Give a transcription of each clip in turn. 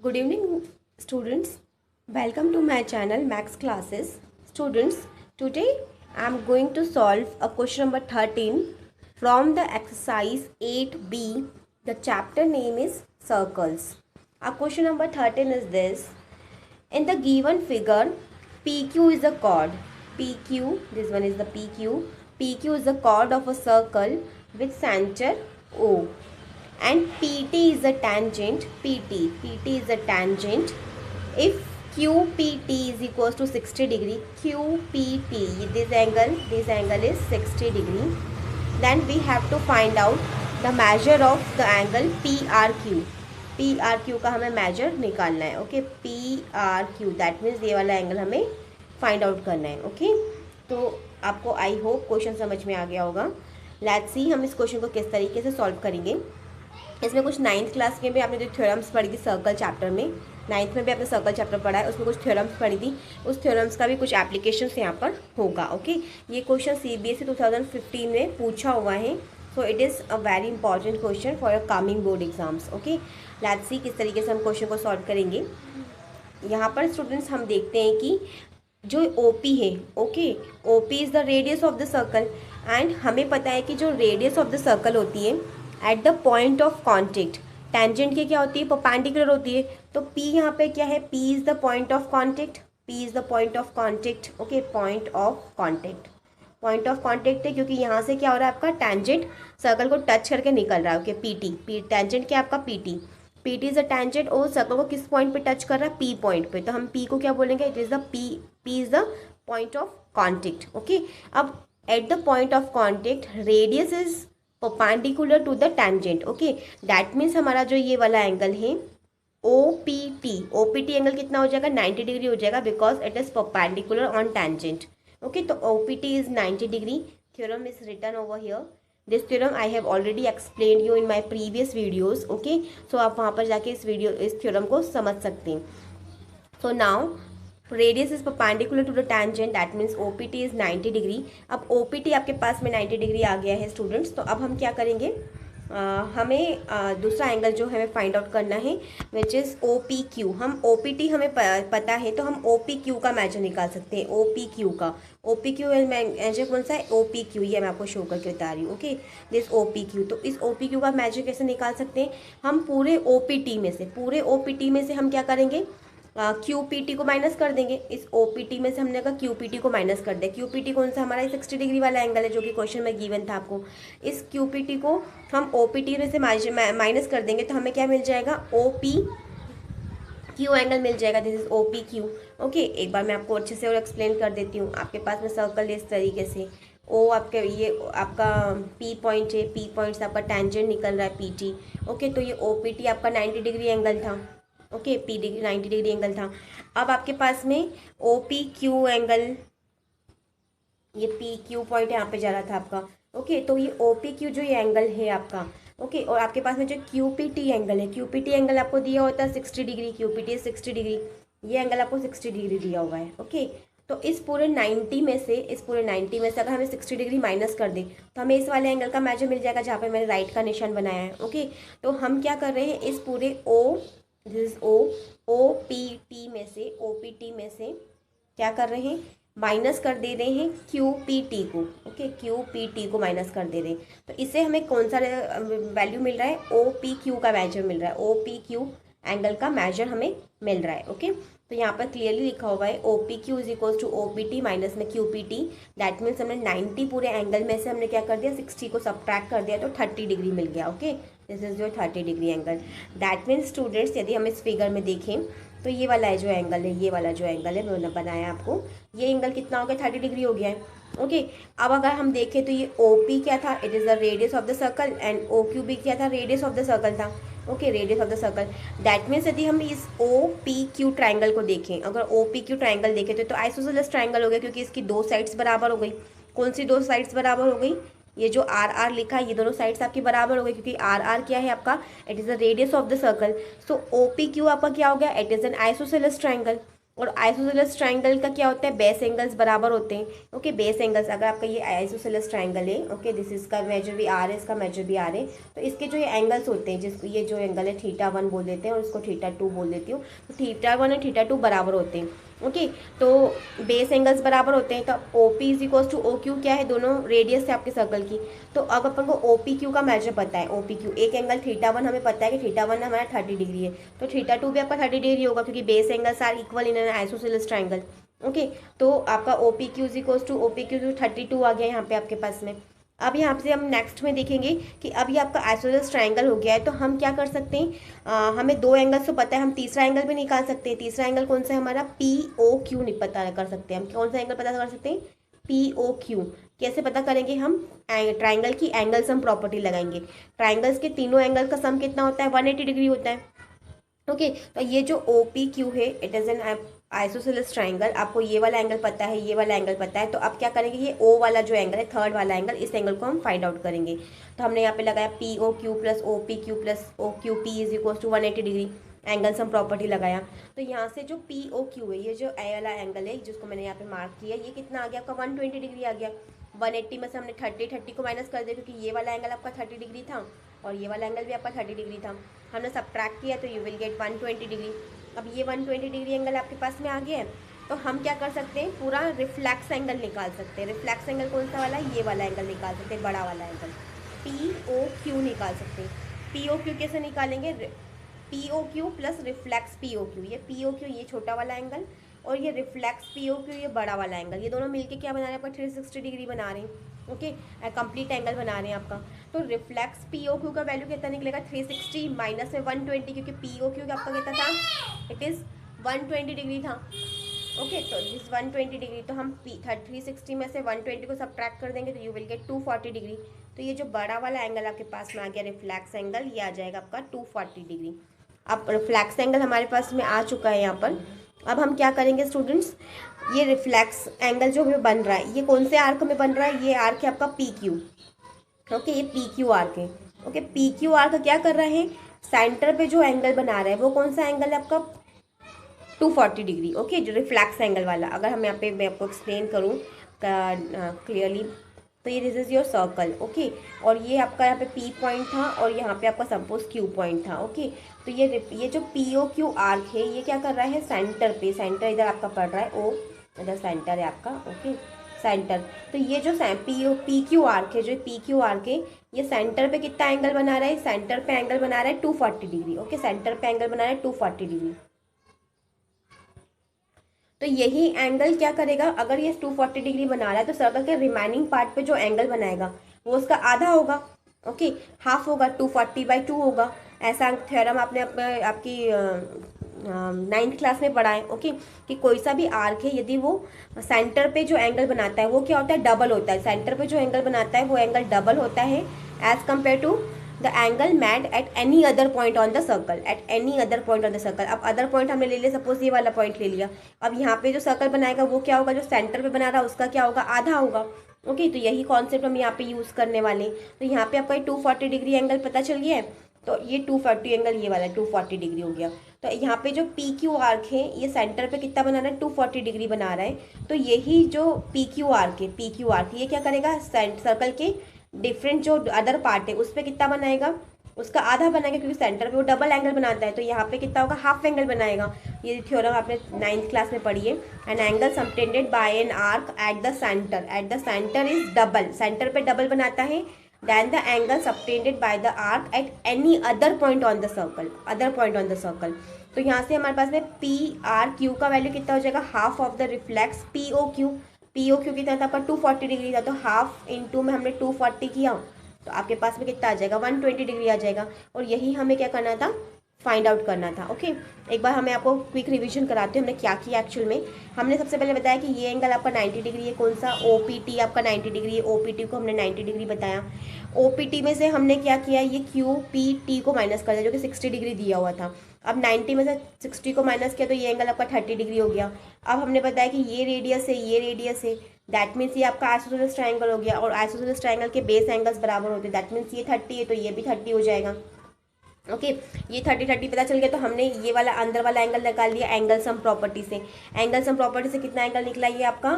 Good evening, students. Welcome to my channel Max Classes. Students, today I am going to solve a question number 13 from the exercise 8B. The chapter name is Circles. Our question number 13 is this. In the given figure, PQ is the chord. PQ, this one is the PQ. PQ is the chord of a circle with center O. And PT is a tangent. PT is a tangent. If QPT is equals to 60 degree, QPT, this angle is 60 degree, then we have to find out the measure of the angle PRQ. PRQ का हमें measure निकालना है. Okay, PRQ that means ये वाला angle हमें find out करना है. Okay, तो आपको आई होप क्वेश्चन समझ में आ गया होगा. लेट्स सी हम इस क्वेश्चन को किस तरीके से सॉल्व करेंगे. इसमें कुछ 9th क्लास में भी आपने जो थ्योरम्स पढ़ी थी सर्कल चैप्टर में, 9th में भी आपने सर्कल चैप्टर पढ़ा है, उसमें कुछ थ्योरम्स पढ़ी थी. उस थ्योरम्स का भी कुछ एप्लीकेशंस यहाँ पर होगा. ओके, ये क्वेश्चन CBSE 2015 में पूछा हुआ है. So it is a very important question for your coming board exams. Okay, let's see किस तरीके से हम क्वेश्चन को सॉल्व करेंगे. यहाँ पर स्टूडेंट्स हम देखते हैं कि जो OP है, okay, OP is the radius of the circle. And हमें पता है कि जो रेडियस ऑफ द सर्कल होती है eight the point of contact, tangent के क्या होती है, परपेंडिकुलर होती है. तो P यहाँ पे क्या है, P is the point of contact. P is the point of contact. Okay, point of contact, point of contact है क्योंकि यहाँ से क्या हो रहा है, आपका टेंजेंट सर्कल को टच करके निकल रहा है. ओके, PT टेंजेंट क्या है आपका, PT इज़ अ टेंजेंट और सर्कल को किस पॉइंट पे टच कर रहा है, P पॉइंट पे. तो हम P को क्या बोलेंगे, it is the P is the point of contact. Okay, अब at the point of contact radius is perpendicular to the tangent. Okay, that means हमारा जो ये वाला एंगल है OPT एंगल कितना हो जाएगा, 90 डिग्री हो जाएगा because it is perpendicular on tangent. Okay, तो OPT is 90 degree. Theorem is written over here. This theorem I have already explain you in my previous videos. Okay, so आप वहाँ पर जाके इस थ्योरम को समझ सकते हैं. So now radius is perpendicular to the tangent, that means OPT is 90 degree. अब OPT आपके पास में 90 डिग्री आ गया है स्टूडेंट्स. तो अब हम क्या करेंगे, हमें दूसरा एंगल जो हमें फाइंड आउट करना है विच इज़ OPQ. हम OPT हमें पता है तो हम OPQ का मेजर निकाल सकते हैं. OPQ का OPQ मेजर कौन सा है, OPQ, ये मैं आपको शो करके बता रही हूँ. Okay, this OPQ. तो इस OPQ का मेजर कैसे निकाल सकते हैं, हम पूरे OPT में से हम क्या करेंगे, QPT को माइनस कर देंगे. इस OPT में से हमने कहा QPT को माइनस कर दे. QPT कौन सा, हमारा 60 डिग्री वाला एंगल है जो कि क्वेश्चन में गिवन था आपको. इस QPT को हम OPT में से माइनस कर देंगे तो हमें क्या मिल जाएगा, OPQ एंगल मिल जाएगा. This is OPQ. ओके, एक बार मैं आपको अच्छे से और एक्सप्लेन कर देती हूँ. आपके पास में सर्कल इस तरीके से O आपके ये आपका P पॉइंट है, P पॉइंट से आपका टेंजेंट निकल रहा है PT. ओके, तो ये OPT आपका 90 डिग्री एंगल था. ओके, P 90 डिग्री एंगल था. अब आपके पास में OPQ एंगल, ये PQ पॉइंट यहाँ पे जा रहा था आपका. ओके, तो ये OPQ जो ये एंगल है आपका. ओके, और आपके पास में जो QPT एंगल है, QPT एंगल आपको दिया होता है 60 डिग्री. QPT 60 डिग्री, ये एंगल आपको 60 डिग्री दिया हुआ है. ओके, तो इस पूरे 90 में से अगर हमें 60 डिग्री माइनस कर दें तो हमें इस वाले एंगल का मेजर मिल जाएगा जहाँ पे मैंने राइट का निशान बनाया है. ओके, तो हम क्या कर रहे हैं, इस पूरे दिस OPT में से क्या कर रहे हैं, माइनस कर दे रहे हैं QPT को. ओके, QPT को माइनस कर दे रहे हैं. तो इससे हमें कौन सा वैल्यू मिल रहा है, OPQ का मेजर मिल रहा है. OPQ एंगल का मेजर हमें मिल रहा है. ओके, तो यहाँ पर क्लियरली लिखा हुआ है OPQ is equals to OPT minus में QPT. दैट मीन्स हमने 90 पूरे एंगल में से हमने क्या कर दिया, 60 को सब्ट्रैक्ट कर दिया तो 30 डिग्री मिल गया. Okay, this is your 30 degree angle. That means students यदि हम इस फिगर में देखें तो ये वाला है जो एंगल है, ये वाला जो एंगल है मैंने बनाया आपको, ये एंगल कितना हो गया, 30 डिग्री हो गया है. ओके, अब अगर हम देखें तो ये OP क्या था, it is the radius of the circle. And OQ भी क्या था, रेडियस ऑफ द सर्कल था. Okay, radius of the circle. That means यदि हम इस OPQ ट्राइंगल को देखें, अगर OPQ ट्राइंगल देखें तो आइसोसेलेस ट्राइंगल हो गया क्योंकि इसकी दो साइड्स बराबर हो गई. कौन सी दो साइड्स बराबर हो गई, ये जो RR लिखा है ये दोनों साइड्स आपकी बराबर हो गई क्योंकि RR क्या है आपका, it is the radius of the circle. So OPQ आपका क्या हो गया, it is an isosceles triangle. और आइसोसेलेस ट्राइंगल का क्या होता है, बेस एंगल्स बराबर होते हैं। ओके, बेस एंगल्स, अगर आपका ये आइसोसेलेस ट्राइंगल है, ओके, दिस इसका मेजर भी आर है, इसका मेजर भी आर है, तो इसके जो ये एंगल्स होते हैं, जिस ये जो एंगल है θ1 बोल देते हैं और इसको θ2 बोल देती हूँ, तो θ1 और θ2 बराबर होते हैं। ओके, तो बेस एंगल्स बराबर होते हैं, तो O P is equals to O Q, क्या है, दोनों रेडियस है आपके सर्कल की। तो अब अपन को ओ पी क्यू का मेजर पता है, ओ पी क्यू एक एंगल θ1 हमें पता है कि θ1 हमारा 30 डिग्री है, तो θ2 भी आपका 30 डिग्री होगा, क्योंकि base angles are equal in an isosceles triangle. Okay, तो आपका O P Q is equals to O P Q 32 आ गया यहाँ पे आपके पास में। अब यहाँ से हम नेक्स्ट में देखेंगे कि अब ये आपका आइसोसेलेस ट्राइंगल हो गया है, तो हम क्या कर सकते हैं, हमें दो एंगल्स तो पता है, हम तीसरा एंगल भी निकाल सकते हैं। तीसरा एंगल कौन सा है हमारा, पी ओ क्यू पता कर सकते हैं हम। कौन सा एंगल पता कर सकते हैं, पी ओ क्यू। कैसे पता करेंगे हम, ट्राइंगल की एंगल सम प्रॉपर्टी लगाएंगे। ट्राइंगल्स के तीनों एंगल का सम कितना होता है, 180 डिग्री होता है। ओके, तो ये जो ओ पी क्यू है, it is an isosceles triangle. आपको ये वाला एंगल पता है, ये वाला एंगल पता है, तो अब क्या करेंगे, ये ओ वाला जो एंगल है, थर्ड वाला एंगल, इस एंगल को हम फाइंड आउट करेंगे। तो हमने यहाँ पे लगाया P O Q plus O P Q plus O Q P is equal to 180 degree, angle sum property लगाया। तो यहाँ से जो पी ओ क्यू है, ये जो ए वाला एंगल है जिसको मैंने यहाँ पे मार्क किया, ये कितना आ गया आपका, 120 डिग्री आ गया। 180 में से हमने 30 को माइनस कर दिया, क्योंकि ये वाला एंगल आपका 30 डिग्री था और ये वाला एंगल भी आपका 30 डिग्री था। हमने सब्ट्रैक्ट किया तो यू विल गेट 120 डिग्री। अब ये 120 डिग्री एंगल आपके पास में आ गया है, तो हम क्या कर सकते हैं, पूरा रिफ्लेक्स एंगल निकाल सकते हैं। रिफ्लेक्स एंगल कौन सा वाला है, ये वाला एंगल निकाल सकते हैं, बड़ा वाला एंगल पी ओ क्यू निकाल सकते हैं। पी ओ क्यू कैसे निकालेंगे, P O Q plus reflex P O Q, ये पी ओ क्यू ये छोटा वाला एंगल और ये रिफ्लेक्स पी ओ क्यू ये बड़ा वाला एंगल, ये दोनों मिलके क्या बना रहे हैं आपका 360 डिग्री बना रहे हैं। ओके, कंप्लीट एंगल बना रहे हैं आपका। तो रिफ्लेक्स पी ओ क्यू का वैल्यू कितना निकलेगा, 360 माइनस में 120, क्योंकि पी ओ क्यू आपका कितना था, इट इज़ 120 डिग्री था। ओके, तो दिस 120 डिग्री, तो हम 360 में से 120 को सब्ट्रैक्ट कर देंगे, तो यू विल गेट 240 डिग्री। तो ये जो बड़ा वाला एंगल आपके पास में आ गया रिफ्लेक्स एंगल, ये आ जाएगा आपका 240 डिग्री। अब रिफ्लेक्स एंगल हमारे पास में आ चुका है यहाँ पर। अब हम क्या करेंगे स्टूडेंट्स, ये रिफ्लेक्स एंगल जो हमें बन रहा है, ये कौन से आर्क में बन रहा है, ये आर्क है आपका पी क्यू। ओके, ये पी क्यू आर्क है। ओके, पी क्यू आर्क क्या कर रहा है, सेंटर पे जो एंगल बना रहा है वो कौन सा एंगल है आपका, 240 डिग्री। ओके, जो रिफ्लेक्स एंगल वाला, अगर हम यहाँ पे मैं आपको एक्सप्लेन करूँ क्लियरली, तो ये this is your circle. Okay, और ये आपका यहाँ पे पी पॉइंट था और यहाँ पे आपका सपोज क्यू पॉइंट था। ओके, तो ये जो पी ओ क्यू आर्क है, ये क्या कर रहा है, सेंटर पे, सेंटर इधर आपका पड़ रहा है, ओ इधर सेंटर है आपका। ओके, सेंटर, तो ये जो पी क्यू आर्क है, जो पी क्यू आर्क है, ये सेंटर पे कितना एंगल बना रहा है, सेंटर पे एंगल बना रहा है 240 डिग्री। ओके, सेंटर पे एंगल बना रहा है 240 डिग्री। तो यही एंगल क्या करेगा, अगर ये 240 डिग्री बना रहा है, तो सर्कल के रिमेनिंग पार्ट पे जो एंगल बनाएगा वो उसका आधा होगा। ओके, हाफ होगा, 240/2 होगा। ऐसा थ्योरम आपने आपकी 9th क्लास में पढ़ा है। ओके, कि कोई सा भी आर्क है, यदि वो सेंटर पे जो एंगल बनाता है वो क्या होता है, डबल होता है। सेंटर पे जो एंगल बनाता है वो एंगल डबल होता है as compare to the angle made at any other point on the circle, at any other point on the circle. अब अदर पॉइंट हमने ले लिया, सपोज ये वाला पॉइंट ले लिया। अब यहाँ पे जो सर्कल बनाएगा वो क्या होगा, जो सेंटर पे बना रहा है उसका क्या होगा, आधा होगा। ओके, तो यही कॉन्सेप्ट हम यहाँ पे यूज़ करने वाले हैं। तो यहाँ पे आपका 240 डिग्री एंगल पता चल गया है, तो ये 240 एंगल ये वाला 240 डिग्री हो गया। तो यहाँ पे जो पी क्यू आर्क है, ये सेंटर पे कितना बना रहा है, 240 डिग्री बना रहा है। तो यही जो पी क्यू आर्क है, पी क्यू आर्क ये क्या करेगा, सर्कल के डिफरेंट जो अदर पार्ट है उस पर कितना बनाएगा, उसका आधा बनाएगा, क्योंकि सेंटर पे वो डबल एंगल बनाता है। तो यहाँ पे कितना होगा, हाफ एंगल बनाएगा। ये थ्योरम आपने 9th क्लास में पढ़ी है। An angle subtended by an arc at the center is double, center पे डबल बनाता है then the angle subtended by the arc at any other point on the circle, तो यहाँ से हमारे पास में पी आर क्यू का वैल्यू कितना हो जाएगा, half of the reflex P O Q कितना था आपका 240 डिग्री था, तो हाफ इंटू में हमने 240 किया, तो आपके पास में कितना आ जाएगा, 120 डिग्री आ जाएगा। और यही हमें क्या करना था, फाइंड आउट करना था। ओके, एक बार हमें आपको क्विक रिवीजन कराते हैं हमने क्या किया एक्चुअल में। हमने सबसे पहले बताया कि ये एंगल आपका 90 डिग्री है, कौन सा, ओ पी टी आपका 90 डिग्री है। ओ पी टी को हमने 90 डिग्री बताया। ओ पी टी में से हमने क्या किया, ये क्यू पी टी को माइनस कर दिया, जो कि 60 डिग्री दिया हुआ था। अब 90 में से 60 को माइनस किया तो ये एंगल आपका 30 डिग्री हो गया। अब हमने बताया कि ये रेडियस है, ये रेडियस है, दैट मीन्स ये आपका आइसोसेलेस ट्राइंगल हो गया, और आइसोसेलेस ट्राइंगल के बेस एंगल्स बराबर होते हैं, दैट मीन्स ये 30 है तो ये भी 30 हो जाएगा। ओके ये 30 पता चल गया, तो हमने ये वाला अंदर वाला एंगल निकाल लिया एंगल सम प्रॉपर्टी से। एंगल सम प्रॉपर्टी से कितना एंगल निकला ये आपका,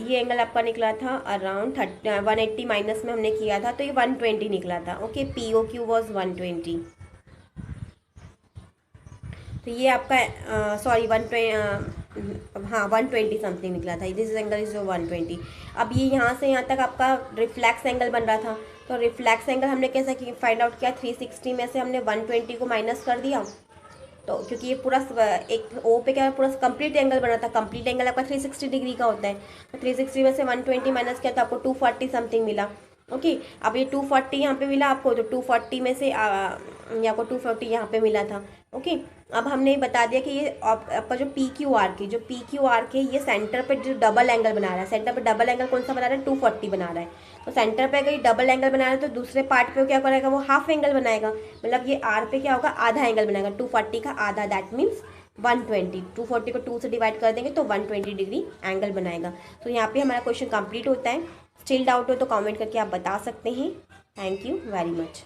ये एंगल आपका निकला था अराउंड 180 माइनस में हमने किया था, तो ये 120 निकला था। Okay P O Q was 120। तो ये आपका सॉरी 120 समथिंग निकला था। This angle is 120। अब ये यहाँ से यहाँ तक आपका रिफ्लैक्स एंगल बन रहा था, तो रिफ्लैक्स एंगल हमने कैसे फाइंड आउट किया, 360 में से हमने 120 को माइनस कर दिया। तो क्योंकि ये पूरा एक ओ पे क्या पूरा कंप्लीट एंगल बना था, कंप्लीट एंगल आपका 360 डिग्री का होता है, तो 360 में से 120 माइनस किया तो आपको 240 समथिंग मिला। ओके अब ये 240 यहाँ पे मिला आपको, तो 240 में से ये आपको 240 यहाँ पे मिला था। ओके अब हमने बता दिया कि ये आपका जो पी क्यू आर के ये सेंटर पे जो डबल एंगल बना रहा है, सेंटर पे डबल एंगल कौन सा बना रहा है, 240 बना रहा है। तो सेंटर पे अगर ये डबल एंगल बना रहा है तो दूसरे पार्ट पे क्या करेगा, वो हाफ एंगल बनाएगा, मतलब ये आर पे क्या होगा, आधा एंगल बनाएगा, 240 का आधा, दैट मीन्स 120। 240 को 2 से डिवाइड कर देंगे तो 120 डिग्री एंगल बनाएगा। तो यहाँ पे हमारा क्वेश्चन कंप्लीट होता है। स्टिल डाउट हो तो कमेंट करके आप बता सकते हैं। Thank you very much.